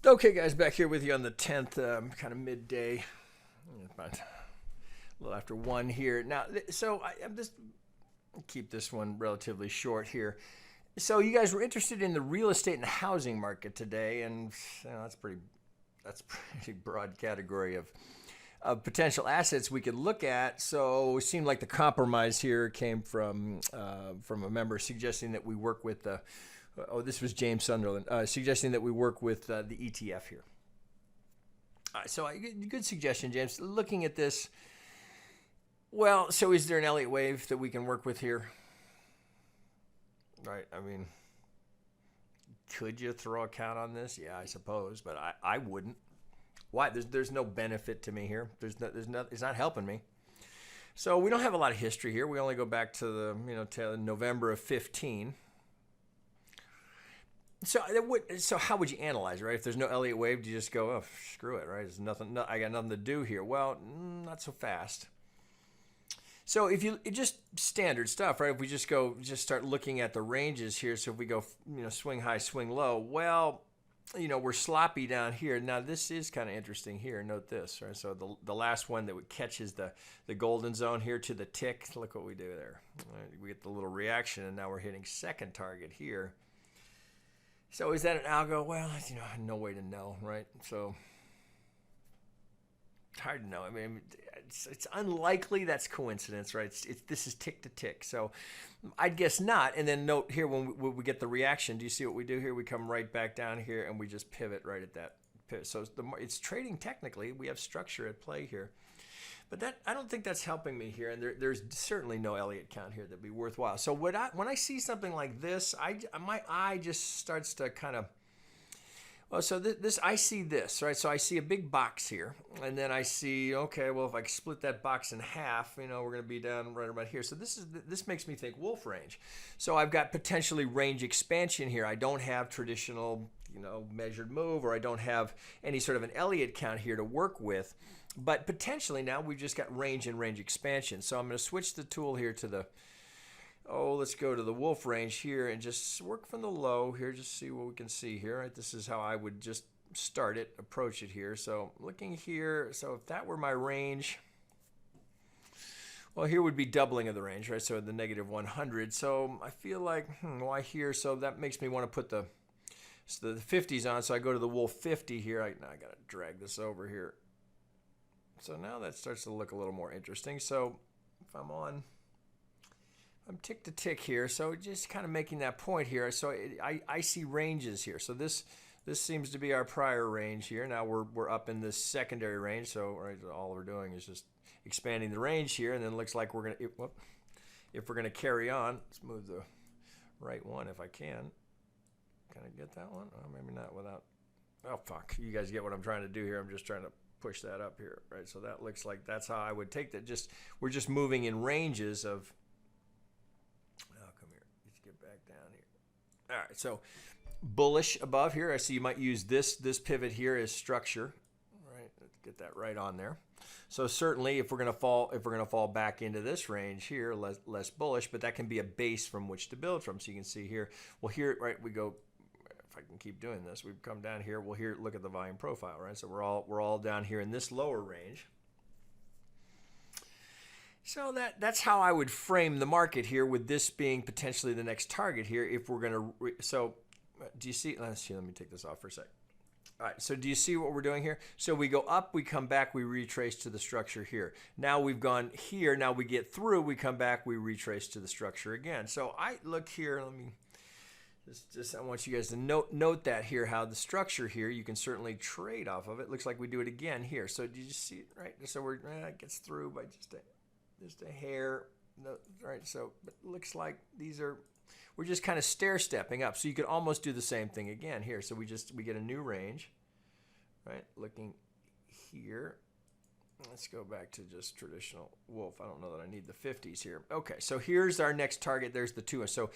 Okay, guys, back here with you on the 10th, kind of midday, about a little after 1 here. Now, so I'm just keep this one relatively short here. So you guys were interested in the real estate and the housing market today, and that's a pretty broad category of potential assets we could look at. So it seemed like the compromise here came from a member suggesting that we work with the. This was James Sunderland, suggesting that we work with the ETF here. So good suggestion, James. Looking at this, well, so is there an Elliott Wave that we can work with here? Right, I mean, could you throw a count on this? Yeah, I suppose, but I wouldn't. Why? There's no benefit to me here. It's not helping me. So we don't have a lot of history here. We only go back to to November of 15. So how would you analyze it, right? If there's no Elliott Wave, do you just go, oh, screw it, right? There's nothing. I got nothing to do here. Well, not so fast. So just standard stuff, right? If we just start looking at the ranges here. So if we go, swing high, swing low. Well, we're sloppy down here. Now this is kind of interesting here. Note this, right? So the last one that catches the golden zone here to the tick. Look what we do there. Right? We get the little reaction, and now we're hitting second target here. So is that an algo? Well, no way to know, right? So it's hard to know. I mean, it's unlikely that's coincidence, right? This is tick to tick. So I'd guess not. And then note here when we get the reaction, do you see what we do here? We come right back down here and we just pivot right at that pivot. So it's trading technically. We have structure at play here. But I don't think that's helping me here, and there's certainly no Elliott count here that'd be worthwhile. So when I see something like this, my eye just starts to kind of. Well, so this I see this, right? So I see a big box here, and then I see, okay, well, if I split that box in half, we're going to be down right about here. So this makes me think wolf range. So I've got potentially range expansion here. I don't have traditional, measured move, or I don't have any sort of an Elliott count here to work with. But potentially now we've just got range and range expansion. So I'm going to switch the tool here to let's go to the wolf range here and just work from the low here, just see what we can see here. Right? This is how I would just start it, approach it here. So looking here, so if that were my range, well, here would be doubling of the range, right? So the negative 100. So I feel like, why here? So that makes me want to put the 50s on. So I go to the wolf 50 here. Now I got to drag this over here. So now that starts to look a little more interesting. So if I'm tick to tick here. So just kind of making that point here. So I see ranges here. So this seems to be our prior range here. Now we're up in this secondary range. So right, all we're doing is just expanding the range here, and then it looks like if we're gonna carry on. Let's move the right one if I can. Can I get that one? Oh, maybe not without. Oh fuck! You guys get what I'm trying to do here. I'm just trying to push that up here, right? So that looks like that's how I would take that. We're just moving in ranges of. Oh, come here. Let's get back down here. All right, so bullish above here. I see you might use this pivot here as structure, right? Let's get that right on there. So certainly, if we're gonna fall back into this range here, less bullish, but that can be a base from which to build from. So you can see here. Well, here, right, we go. If I can keep doing this, we've come down here. Well, here, look at the volume profile, right? So we're all down here in this lower range. So that's how I would frame the market here, with this being potentially the next target here. If we're gonna, so do you see? Let's see. Let me take this off for a sec. All right. So do you see what we're doing here? So we go up, we come back, we retrace to the structure here. Now we've gone here. Now we get through. We come back, we retrace to the structure again. So I look here. Let me. I want you guys to note that here, how the structure here, you can certainly trade off of it. Looks like we do it again here. So do you see it, right? So it gets through by just a hair, right? So it looks like we're just kind of stair stepping up. So you could almost do the same thing again here. So we get a new range, right? Looking here. Let's go back to just traditional wolf. I don't know that I need the 50s here. Okay, so here's our next target. There's the 2. So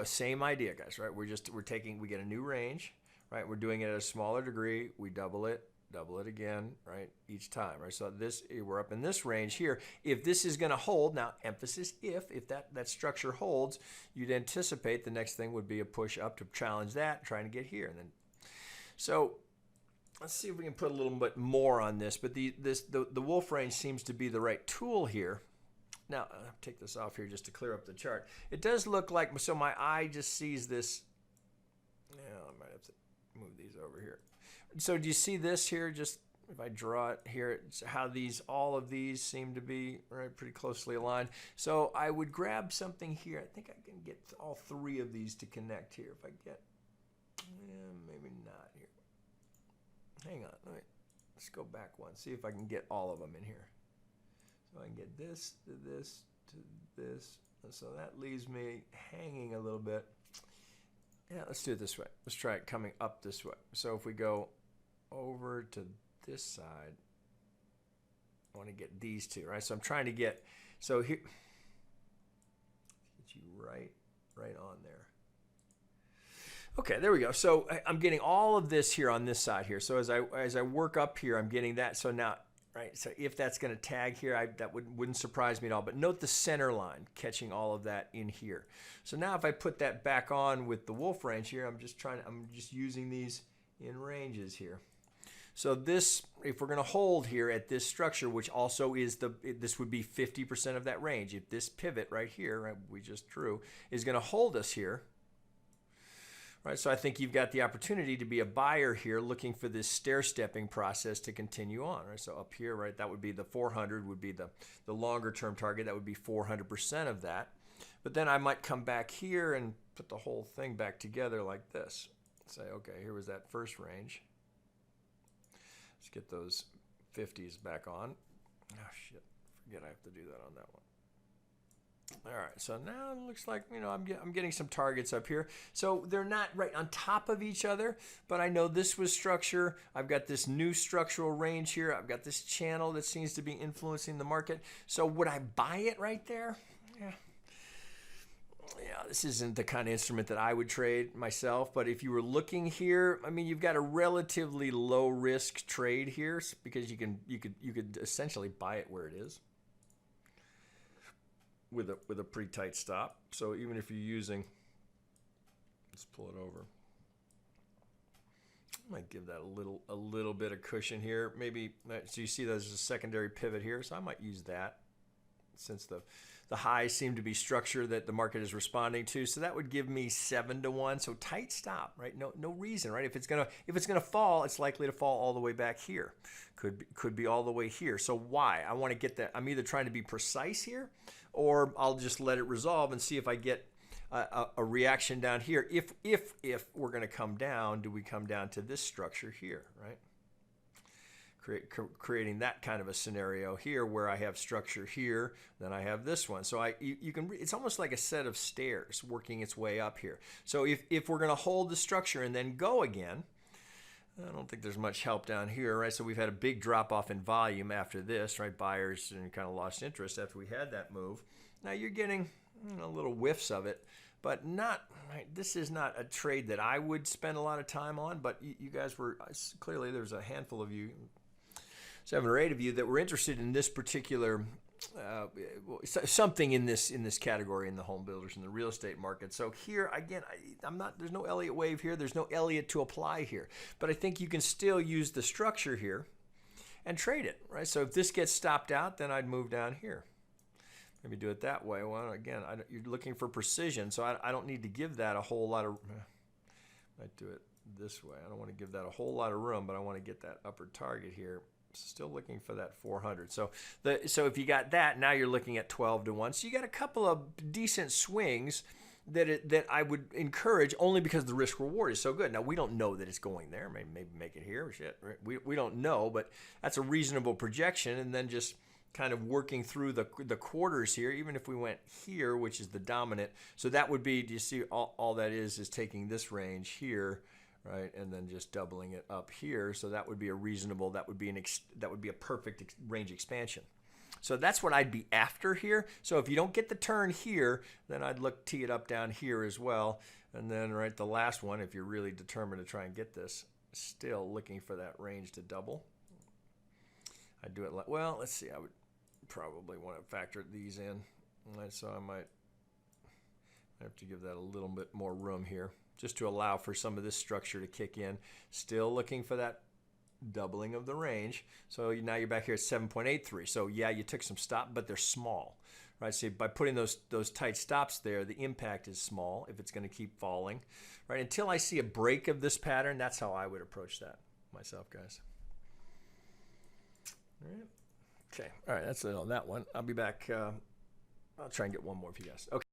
same idea, guys, right? We get a new range, right? We're doing it at a smaller degree. We double it again, right? Each time, right? So we're up in this range here. If this is going to hold, now emphasis if that structure holds, you'd anticipate the next thing would be a push up to challenge that, trying to get here. And then, so let's see if we can put a little bit more on this. But the wolf range seems to be the right tool here. Now, I'll take this off here just to clear up the chart. It does look like, so my eye just sees this. Yeah, I might have to move these over here. So do you see this here? Just if I draw it here, it's how all of these seem to be right pretty closely aligned. So I would grab something here. I think I can get all three of these to connect here. If I get, maybe not here. Hang on, let's go back one. See if I can get all of them in here. So I can get this to this to this. So that leaves me hanging a little bit. Yeah, let's do it this way. Let's try it coming up this way. So if we go over to this side, I want to get these two, right? So I'm trying to get, so here, get you right on there. Okay, there we go. So I'm getting all of this here on this side here. So as I work up here, I'm getting that. So now, right, so if that's going to tag here, that wouldn't surprise me at all. But note the center line catching all of that in here. So now if I put that back on with the wolf range here, I'm just using these in ranges here. So this, if we're going to hold here at this structure, which also is this would be 50% of that range. If this pivot right here, right, we just drew, is going to hold us here, right? So I think you've got the opportunity to be a buyer here looking for this stair-stepping process to continue on, right? So up here, right, that would be the 400 would be the longer term target. That would be 400% of that. But then I might come back here and put the whole thing back together like this. Say, okay, here was that first range. Let's get those 50s back on. Oh, shit. Forget I have to do that on that one. All right, so now it looks like, I'm getting some targets up here. So they're not right on top of each other, but I know this was structure. I've got this new structural range here. I've got this channel that seems to be influencing the market. So would I buy it right there? Yeah, this isn't the kind of instrument that I would trade myself, but if you were looking here, I mean, you've got a relatively low risk trade here because you could essentially buy it where it is with a pretty tight stop. So even if you're using, let's pull it over. I might give that a little bit of cushion here. Maybe, so you see there's a secondary pivot here, so I might use that since the highs seem to be structure that the market is responding to. So that would give me 7-to-1. So tight stop, right? No reason, right? If it's gonna fall, it's likely to fall all the way back here. Could be all the way here. So why? I want to get that. I'm either trying to be precise here, or I'll just let it resolve and see if I get a reaction down here. If we're going to come down, do we come down to this structure here, right? Creating that kind of a scenario here where I have structure here, then I have this one. So you can, it's almost like a set of stairs working its way up here. So if we're going to hold the structure and then go again, I don't think there's much help down here, right? So we've had a big drop off in volume after this, right? Buyers kind of lost interest after we had that move. Now you're getting little whiffs of it, but not, right? This is not a trade that I would spend a lot of time on, but you guys were, clearly there's a handful of you, 7 or 8 of you that were interested in this particular something in this category in the home builders and the real estate market. So here again, there's no Elliott Wave here. There's no Elliott to apply here, but I think you can still use the structure here and trade it, right? So if this gets stopped out, then I'd move down here. Maybe do it that way. Well, again, you're looking for precision, so I don't need to give that a whole lot of. I might do it this way. I don't want to give that a whole lot of room, but I want to get that upper target here. Still looking for that 400. So if you got that, now you're looking at 12-to-1. So you got a couple of decent swings that I would encourage only because the risk reward is so good. Now we don't know that it's going there. Maybe make it here. Shit, right? We don't know, but that's a reasonable projection. And then just kind of working through the quarters here, even if we went here, which is the dominant. So that would be, do you see all that is taking this range here, right, and then just doubling it up here. So that would be a reasonable, that would be a perfect range expansion. So that's what I'd be after here. So if you don't get the turn here, then I'd tee it up down here as well. And then right, the last one, if you're really determined to try and get this, still looking for that range to double. I'd do it like, well, let's see, I would probably want to factor these in. Right, so I might have to give that a little bit more room here, just to allow for some of this structure to kick in. Still looking for that doubling of the range. So now you're back here at 7.83. So yeah, you took some stop, but they're small, right? So by putting those tight stops there, the impact is small if it's going to keep falling, right? Until I see a break of this pattern, that's how I would approach that myself, guys. All right. Okay. All right. That's it on that one. I'll be back. I'll try and get one more for you guys. Okay.